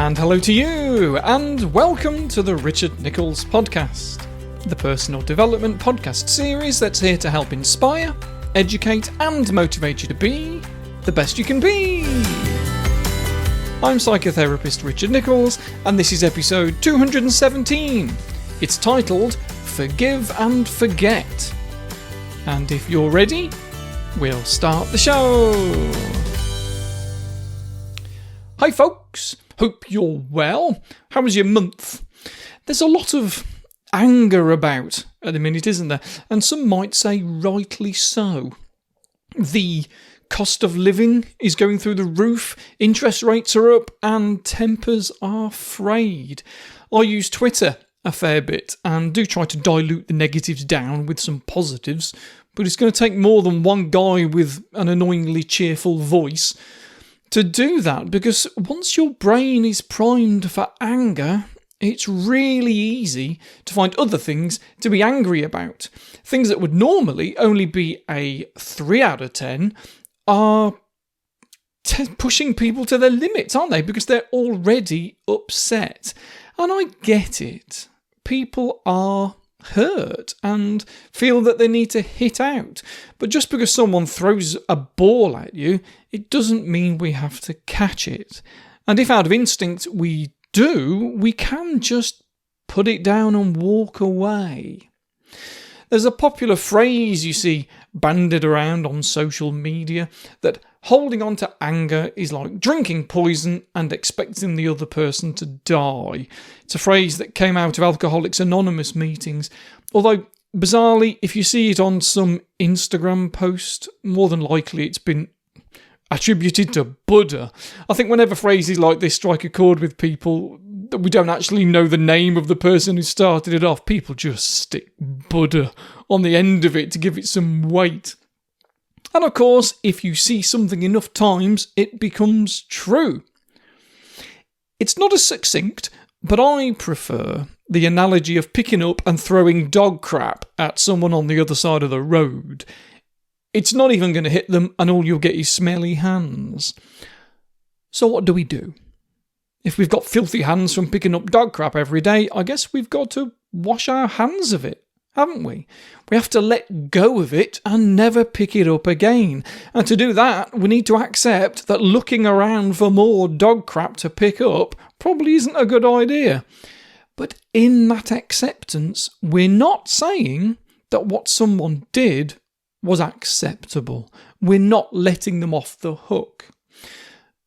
And hello to you, and welcome to the Richard Nichols Podcast, the personal development podcast series that's here to help inspire, educate, and motivate you to be the best you can be. I'm psychotherapist Richard Nichols, and this is episode 217. It's titled Forgive and Forget. And if you're ready, we'll start the show. Hi folks, hope you're well. How was your month? There's a lot of anger about at the minute, isn't there? And some might say rightly so. The cost of living is going through the roof, interest rates are up, and tempers are frayed. I use Twitter a fair bit and do try to dilute the negatives down with some positives, but it's going to take more than one guy with an annoyingly cheerful voice to do that, because once your brain is primed for anger, it's really easy to find other things to be angry about. Things that would normally only be a 3 out of 10 are pushing people to their limits, aren't they? Because they're already upset. And I get it. People are hurt and feel that they need to hit out. But just because someone throws a ball at you, it doesn't mean we have to catch it. And if out of instinct we do, we can just put it down and walk away. There's a popular phrase you see bandied around on social media that holding on to anger is like drinking poison and expecting the other person to die. It's a phrase that came out of Alcoholics Anonymous meetings, although bizarrely, if you see it on some Instagram post, more than likely it's been attributed to Buddha. I think whenever phrases like this strike a chord with people that we don't actually know the name of the person who started it off, people just stick Buddha on the end of it to give it some weight. And of course, if you see something enough times, it becomes true. It's not as succinct, but I prefer the analogy of picking up and throwing dog crap at someone on the other side of the road. It's not even going to hit them, and all you'll get is smelly hands. So what do we do? If we've got filthy hands from picking up dog crap every day, I guess we've got to wash our hands of it, haven't we? We have to let go of it and never pick it up again. And to do that, we need to accept that looking around for more dog crap to pick up probably isn't a good idea. But in that acceptance, we're not saying that what someone did was acceptable. We're not letting them off the hook.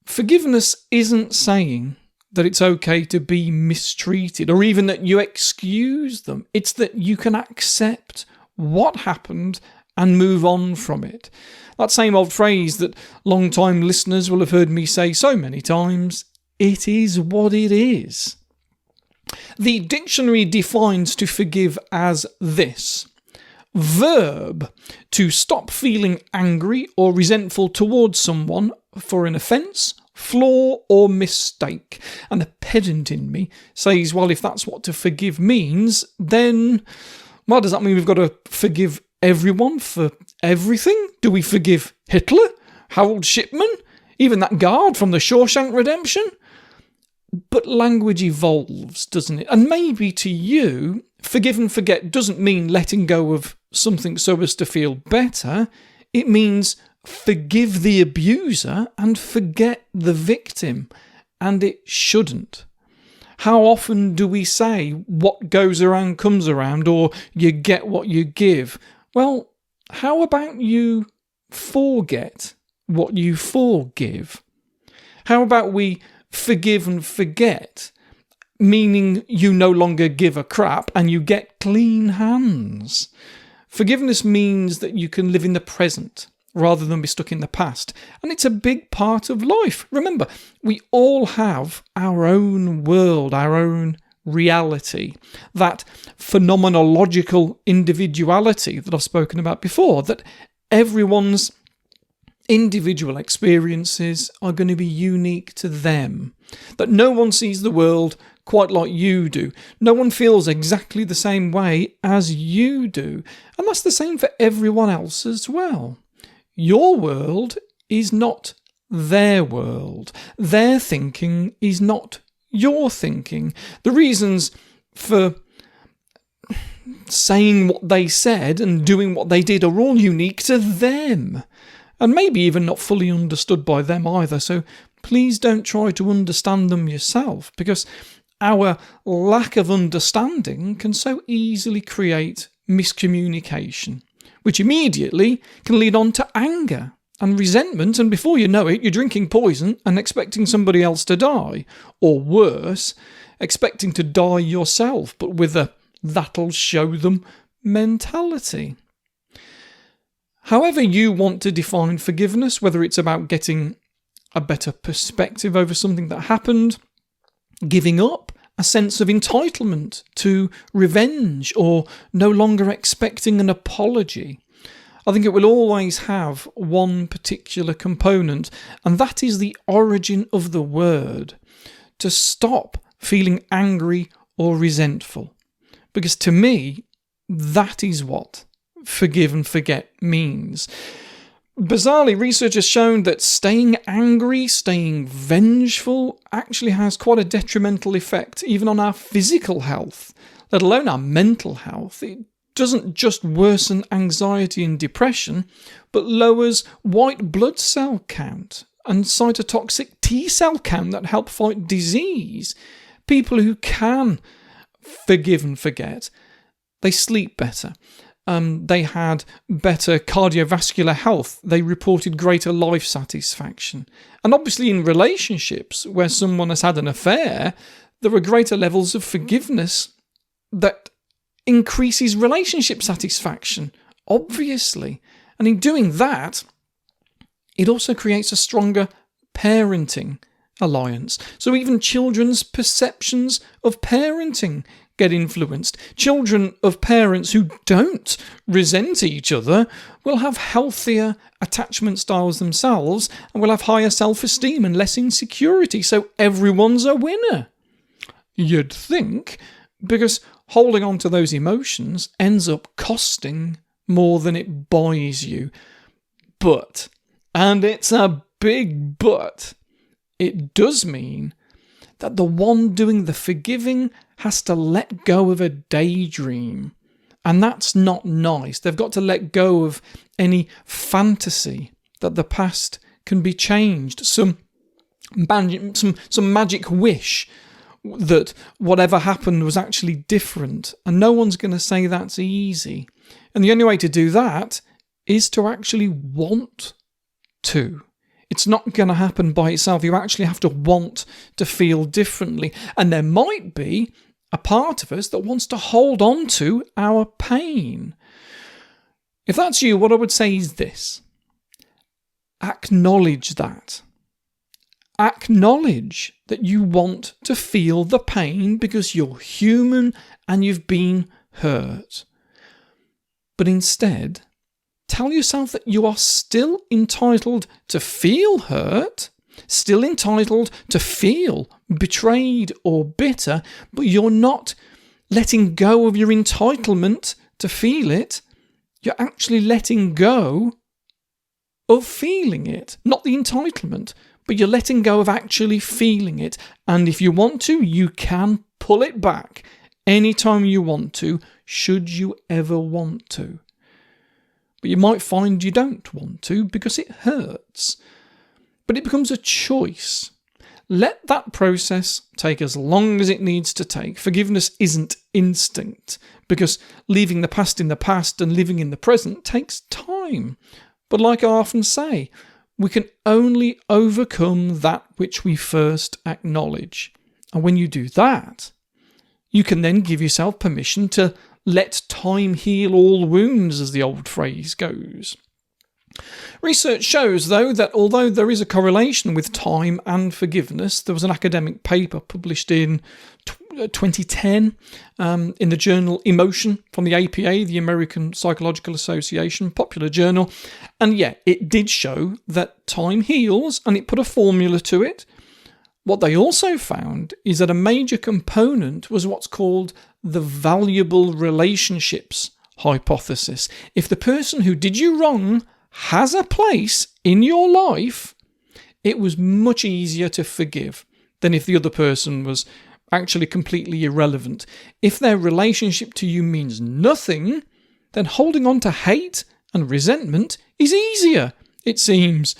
Forgiveness isn't saying that it's okay to be mistreated or even that you excuse them. It's that you can accept what happened and move on from it. That same old phrase that long-time listeners will have heard me say so many times, it is what it is. The dictionary defines to forgive as this: Verb, to stop feeling angry or resentful towards someone for an offence, flaw or mistake. And the pedant in me says, well, if that's what to forgive means, then, well, does that mean we've got to forgive everyone for everything? Do we forgive Hitler, Harold Shipman, even that guard from the Shawshank Redemption? But language evolves, doesn't it? And maybe to you, forgive and forget doesn't mean letting go of something so as to feel better. It means forgive the abuser and forget the victim. And it shouldn't. How often do we say what goes around comes around, or you get what you give? Well, how about you forget what you forgive? How about we forgive and forget, meaning you no longer give a crap and you get clean hands? Forgiveness means that you can live in the present rather than be stuck in the past. And it's a big part of life. Remember, we all have our own world, our own reality, that phenomenological individuality that I've spoken about before, that everyone's individual experiences are going to be unique to them, that no one sees the world quite like you do. No one feels exactly the same way as you do. And that's the same for everyone else as well. Your world is not their world. Their thinking is not you're thinking. The reasons for saying what they said and doing what they did are all unique to them, and maybe even not fully understood by them either. So please don't try to understand them yourself, because our lack of understanding can so easily create miscommunication, which immediately can lead on to anger and resentment, and before you know it, you're drinking poison and expecting somebody else to die, or worse, expecting to die yourself, but with a "that'll show them" mentality. However you want to define forgiveness, whether it's about getting a better perspective over something that happened, giving up a sense of entitlement to revenge, or no longer expecting an apology, I think it will always have one particular component, and that is the origin of the word. To stop feeling angry or resentful. Because to me, that is what forgive and forget means. Bizarrely, research has shown that staying angry, staying vengeful, actually has quite a detrimental effect even on our physical health, let alone our mental health. It doesn't just worsen anxiety and depression, but lowers white blood cell count and cytotoxic T cell count that help fight disease. People who can forgive and forget, they sleep better. They had better cardiovascular health. They reported greater life satisfaction. And obviously in relationships where someone has had an affair, there are greater levels of forgiveness that increases relationship satisfaction, obviously. And in doing that, it also creates a stronger parenting alliance. So even children's perceptions of parenting get influenced. Children of parents who don't resent each other will have healthier attachment styles themselves and will have higher self-esteem and less insecurity. So everyone's a winner, you'd think, because holding on to those emotions ends up costing more than it buys you. But, and it's a big but, it does mean that the one doing the forgiving has to let go of a daydream. And that's not nice. They've got to let go of any fantasy that the past can be changed, some magic wish that whatever happened was actually different. And no one's going to say that's easy. And the only way to do that is to actually want to. It's not going to happen by itself. You actually have to want to feel differently. And there might be a part of us that wants to hold on to our pain. If that's you, what I would say is this. Acknowledge that. Acknowledge that you want to feel the pain because you're human and you've been hurt. But instead, tell yourself that you are still entitled to feel hurt, still entitled to feel betrayed or bitter, but you're not letting go of your entitlement to feel it. You're actually letting go of feeling it, not the entitlement, but you're letting go of actually feeling it. And if you want to, you can pull it back anytime you want to, should you ever want to. But you might find you don't want to because it hurts. But it becomes a choice. Let that process take as long as it needs to take. Forgiveness isn't instinct, because leaving the past in the past and living in the present takes time. But like I often say, we can only overcome that which we first acknowledge. And when you do that, you can then give yourself permission to let time heal all wounds, as the old phrase goes. Research shows, though, that although there is a correlation with time and forgiveness, there was an academic paper published in 2010 in the journal Emotion from the APA, the American Psychological Association, popular journal. And yeah, it did show that time heals, and it put a formula to it. What they also found is that a major component was what's called the valuable relationships hypothesis. If the person who did you wrong has a place in your life, it was much easier to forgive than if the other person was actually completely irrelevant. If their relationship to you means nothing, then holding on to hate and resentment is easier, it seems.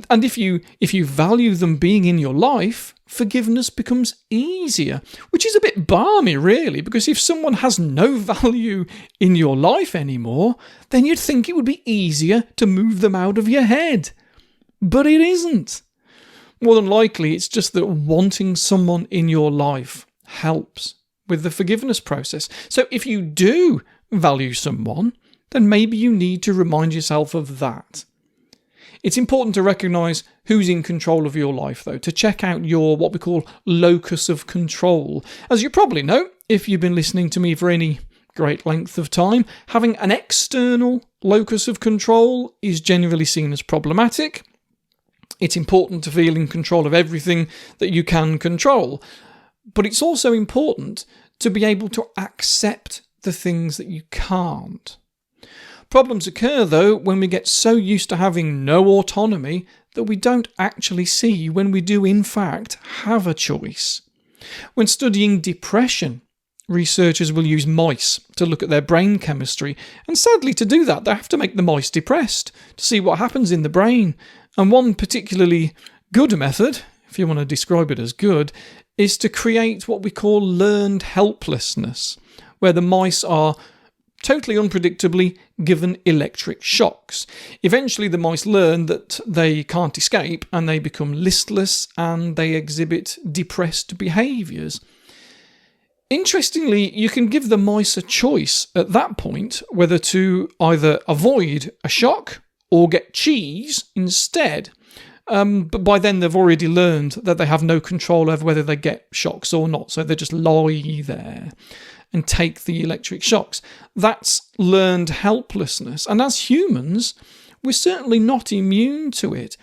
And if you value them being in your life, forgiveness becomes easier, which is a bit balmy, really, because if someone has no value in your life anymore, then you'd think it would be easier to move them out of your head. But it isn't. More than likely, it's just that wanting someone in your life helps with the forgiveness process. So if you do value someone, then maybe you need to remind yourself of that. It's important to recognise who's in control of your life, though, to check out your what we call locus of control. As you probably know, if you've been listening to me for any great length of time, having an external locus of control is generally seen as problematic. It's important to feel in control of everything that you can control, but it's also important to be able to accept the things that you can't. Problems occur, though, when we get so used to having no autonomy that we don't actually see when we do, in fact, have a choice. When studying depression, researchers will use mice to look at their brain chemistry, and sadly to do that they have to make the mice depressed to see what happens in the brain. And one particularly good method, if you want to describe it as good, is to create what we call learned helplessness, where the mice are totally unpredictably given electric shocks. Eventually the mice learn that they can't escape and they become listless and they exhibit depressed behaviours. Interestingly, you can give the mice a choice at that point whether to either avoid a shock or get cheese instead. But by then they've already learned that they have no control over whether they get shocks or not, so they just lie there and take the electric shocks. That's learned helplessness. And as humans, we're certainly not immune to it.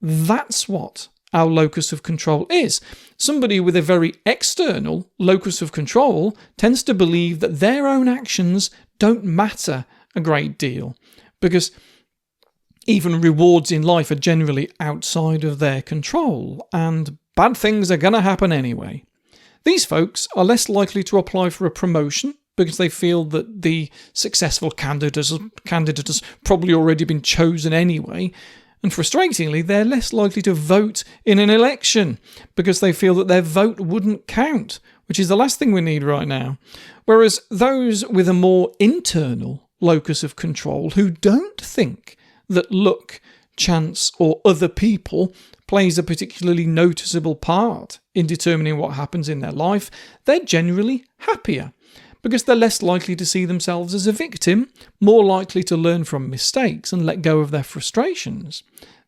That's what our locus of control is. Somebody with a very external locus of control tends to believe that their own actions don't matter a great deal, because even rewards in life are generally outside of their control, and bad things are going to happen anyway. These folks are less likely to apply for a promotion because they feel that the successful candidate has probably already been chosen anyway. And frustratingly, they're less likely to vote in an election because they feel that their vote wouldn't count, which is the last thing we need right now. Whereas those with a more internal locus of control who don't think that luck, chance, or other people plays a particularly noticeable part in determining what happens in their life, they're generally happier because they're less likely to see themselves as a victim, more likely to learn from mistakes and let go of their frustrations.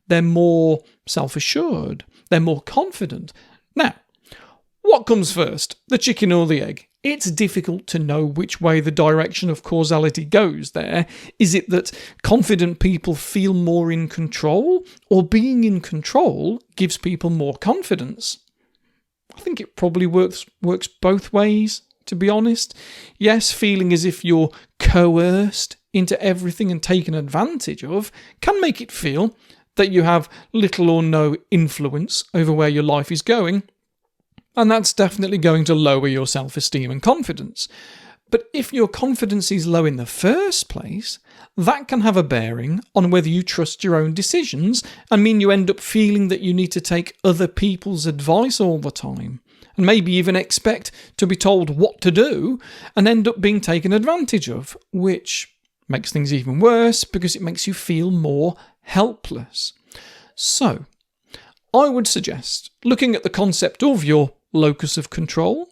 They're more self-assured, they're more confident. Now, what comes first, the chicken or the egg? It's difficult to know which way the direction of causality goes there. Is it that confident people feel more in control, or being in control gives people more confidence? I think it probably works both ways, to be honest. Yes, feeling as if you're coerced into everything and taken advantage of can make it feel that you have little or no influence over where your life is going. And that's definitely going to lower your self-esteem and confidence. But if your confidence is low in the first place, that can have a bearing on whether you trust your own decisions and mean you end up feeling that you need to take other people's advice all the time, and maybe even expect to be told what to do and end up being taken advantage of, which makes things even worse because it makes you feel more helpless. So, I would suggest looking at the concept of your locus of control.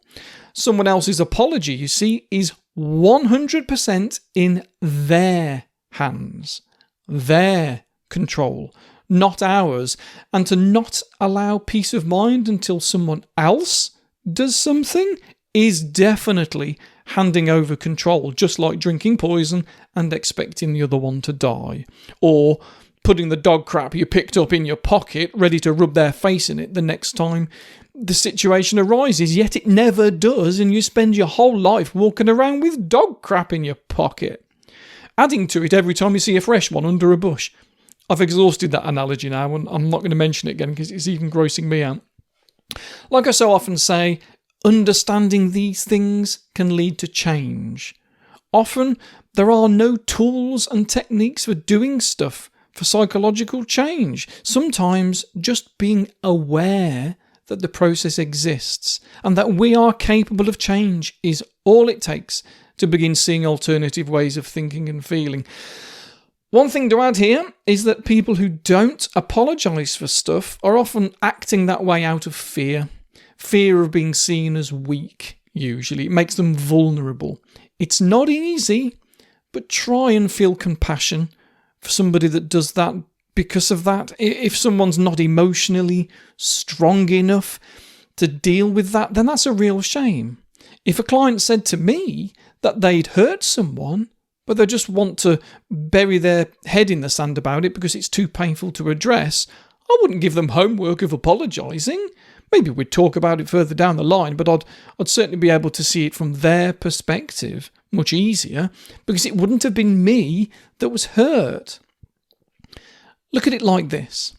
Someone else's apology, you see, is 100% in their hands, their control, not ours. And to not allow peace of mind until someone else does something is definitely handing over control, just like drinking poison and expecting the other one to die, or putting the dog crap you picked up in your pocket ready to rub their face in it the next time the situation arises, yet it never does, and you spend your whole life walking around with dog crap in your pocket, adding to it every time you see a fresh one under a bush. I've exhausted that analogy now, and I'm not going to mention it again because it's even grossing me out. Like I so often say, understanding these things can lead to change. Often, there are no tools and techniques for doing stuff, for psychological change. Sometimes, just being aware that the process exists and that we are capable of change is all it takes to begin seeing alternative ways of thinking and feeling. One thing to add here is that people who don't apologise for stuff are often acting that way out of fear. Fear of being seen as weak, usually. It makes them vulnerable. It's not easy, but try and feel compassion for somebody that does that because of that. If someone's not emotionally strong enough to deal with that, then that's a real shame. If a client said to me that they'd hurt someone, but they just want to bury their head in the sand about it because it's too painful to address, I wouldn't give them homework of apologising. Maybe we'd talk about it further down the line, but I'd certainly be able to see it from their perspective much easier because it wouldn't have been me that was hurt. Look at it like this.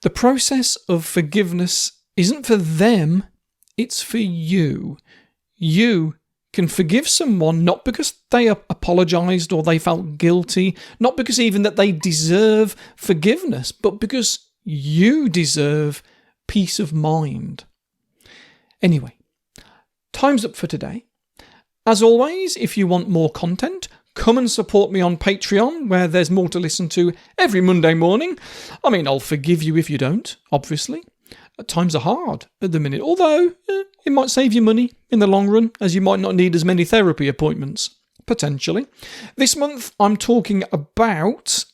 The process of forgiveness isn't for them, it's for you. You can forgive someone not because they apologised or they felt guilty, not because even that they deserve forgiveness, but because you deserve peace of mind. Anyway, time's up for today. As always, if you want more content, come and support me on Patreon, where there's more to listen to every Monday morning. I mean, I'll forgive you if you don't, obviously. Times are hard at the minute, although it might save you money in the long run, as you might not need as many therapy appointments, potentially. This month, I'm talking about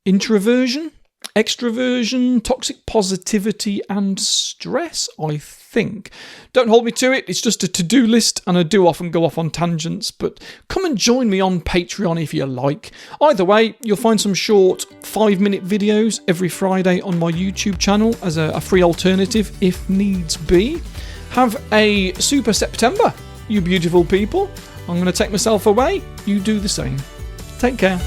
introversion, extroversion, toxic positivity, and stress, I think. Don't hold me to it, it's just a to-do list, and I do often go off on tangents, but come and join me on Patreon if you like. Either way, you'll find some short 5-minute videos every Friday on my YouTube channel as a free alternative if needs be. Have a super September, you beautiful people. I'm going to take myself away. You do the same. Take care.